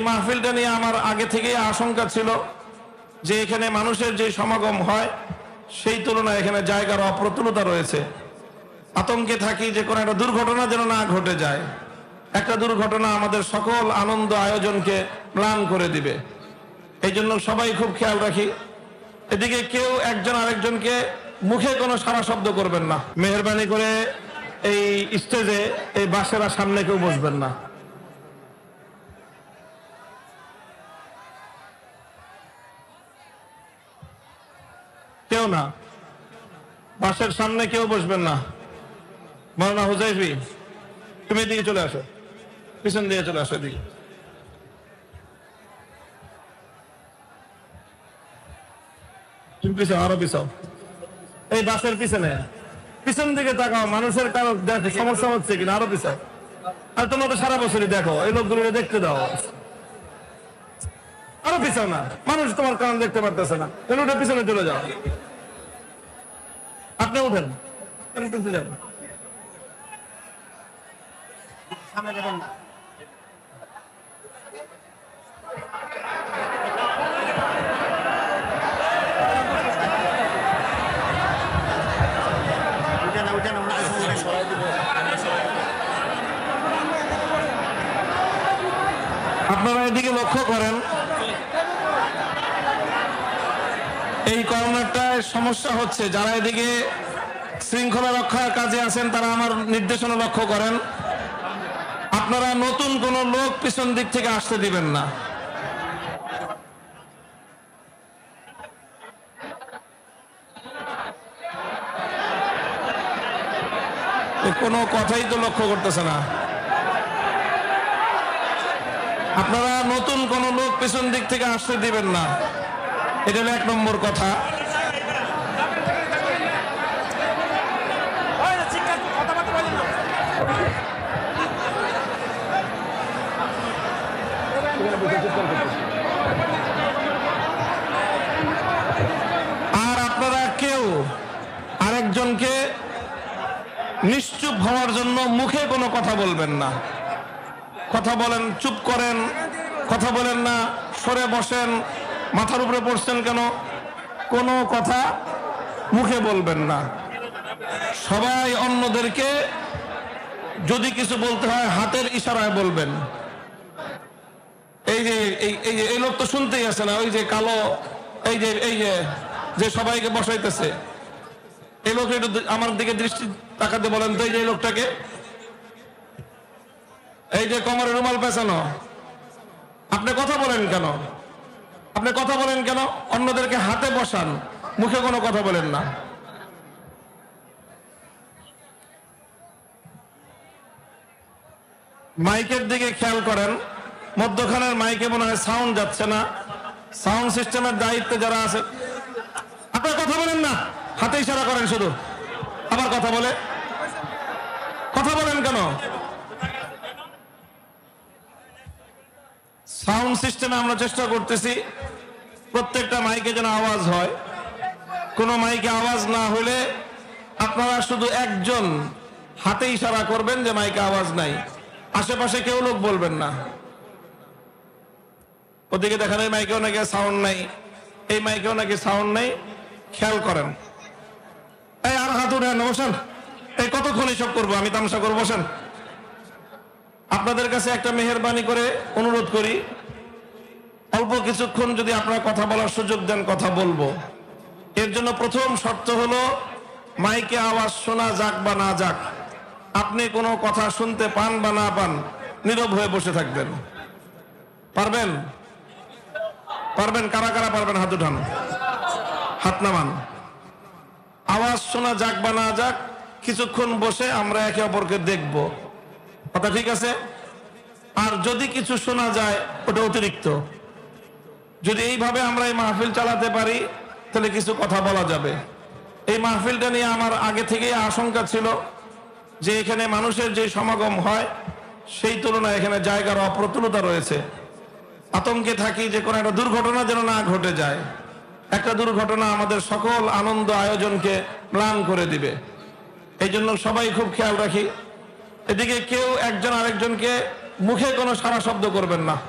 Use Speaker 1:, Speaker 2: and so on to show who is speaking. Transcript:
Speaker 1: এই মাহফিলটা নিয়ে আমার আগে থেকেই আশঙ্কা ছিল যে এখানে মানুষের যে সমাগম হয় সেই তুলনায় এখানে জায়গার অপ্রতুলতা রয়েছে। আতঙ্কে থাকি যে কোনো একটা দুর্ঘটনা যেন না ঘটে যায়। একটা দুর্ঘটনা আমাদের সকল আনন্দ আয়োজনকে ম্লান করে দিবে। এই জন্য সবাই খুব খেয়াল রাখি, এদিকে কেউ একজন আরেকজনকে মুখে কোনো সারা শব্দ করবেন না। মেহেরবানি করে এই স্টেজে এই বাসেরা সামনে কেউ বসবেন না। কেউ না, বাসের সামনে কেউ বসবেন না। মাওলানা হুজাইফি, তুমি এদিকে চলে আসো, পিছন দিয়ে চলে আসো এদিকে। তুমি পিছনে, আরো পিছাও। এই বাসের পিছনে, পিছন দিকে তাকাও, মানুষের কারো সমস্যা হচ্ছে কিনা, আরো পিছাও। আর তোমরা তো সারা বছরই দেখো, এই লোকগুলো দেখতে দাও। আরো পিছাও না, মানুষ তোমার কারণ দেখতে পারতেছে না, তাহলে ওটা পিছনে চলে যাও। আপনি উঠেন, যান। সামনে যাবেন না। আপনারা এদিকে লক্ষ্য করেন, এই করোনাটায় সমস্যা হচ্ছে। যারা এদিকে শৃঙ্খলা রক্ষার কাজে আছেন তারা আমার নির্দেশনা লক্ষ্য করেন। আপনারা নতুন কোন লোক পিছন দিক থেকে আসতে দিবেন না। কোনো কথাই তো লক্ষ্য করতেছে না। আপনারা নতুন কোন লোক পিছন দিক থেকে আসতে দিবেন না, এটা হলো 1 নম্বর কথা। আর আপনারা কেউ আরেকজনকে নিশ্চুপ হওয়ার জন্য মুখে কোনো কথা বলবেন না। কথা বলেন, চুপ করেন, কথা বলেন না, সরে বসেন, মাথার উপরে পড়ছেন কেন, কোনো কথা মুখে বলবেন না। সবাই অন্যদেরকে যদি কিছু বলতে হয় হাতের ইশারায় বলবেন। এই যে এই লোক তো শুনতেই আছে না, ওই যে কালো, এই যে সবাইকে বসাইতেছে, এই লোক একটু আমার দিকে দৃষ্টি তাকাতে বলেন তো। এই যে লোকটাকে, এই যে কোমরে রুমাল পেছানো, আপনি কথা বলেন কেন? আপনি কথা বলেন কেন? অন্যদেরকে হাতে বসান, মুখে কোনো কথা বলেন না। মাইকের দিকে খেয়াল করেন, মধ্যখানের মাইকে মনে হয় সাউন্ড যাচ্ছে না। সাউন্ড সিস্টেমের দায়িত্বে যারা আছে, আপনারা কথা বলেন না, হাতে ইশারা করেন শুধু। আবার কথা বলেন কেন? সাউন্ড সিস্টেমে আমরা চেষ্টা করতেছি প্রত্যেকটা মাইকে যেন আওয়াজ হয়। কোনো মাইকে আওয়াজ না হলে আপনারা শুধু একজন হাতে ইশারা করবেন যে মাইকে আওয়াজ নাই। আশেপাশে কেউ লোক বলবেন না। ওদিকে দেখেন, এই মাইকেও নাকি সাউন্ড নাই, এই মাইকেও নাকি সাউন্ড নাই। খেয়াল করেন। এই আর হাত উঠেন, বসেন। এই কতক্ষণ এসব করবো, আমি তামাশা করবো? বসেন। আপনাদের কাছে একটা মেহেরবানি করে অনুরোধ করি, অল্প কিছুক্ষণ যদি আপনারা কথা বলার সুযোগ দেন, কথা বলবো। এর জন্য প্রথম শর্ত হলো মাইকে আওয়াজ শোনা যাক বা না যাক, আপনি কোনো কথা শুনতে পান বা না পান, নীরব হয়ে বসে থাকবেন। পারবেন? কারা কারা পারবেন? হাত উঠান, হাত নামান। আওয়াজ শোনা যাক বা না যাক, কিছুক্ষণ বসে আমরা একে অপরকে দেখব। কথা ঠিক আছে? আর যদি কিছু শোনা যায়, ওটা অতিরিক্ত। যদি এইভাবে আমরা এই মাহফিল চালাতে পারি, তাহলে কিছু কথা বলা যাবে। এই মাহফিলটা নিয়ে আমার আগে থেকেই আশঙ্কা ছিল যে এখানে মানুষের যে সমাগম হয় সেই তুলনায় এখানে জায়গার অপ্রতুলতা রয়েছে। আতঙ্কে থাকি যে কোনো একটা দুর্ঘটনা যেন না ঘটে যায়। একটা দুর্ঘটনা আমাদের সকল আনন্দ আয়োজনকে ম্লান করে দিবে। এই জন্য সবাই খুব খেয়াল রাখি, এদিকে কেউ একজন আরেকজনকে মুখে কোনো সারা শব্দ করবেন না।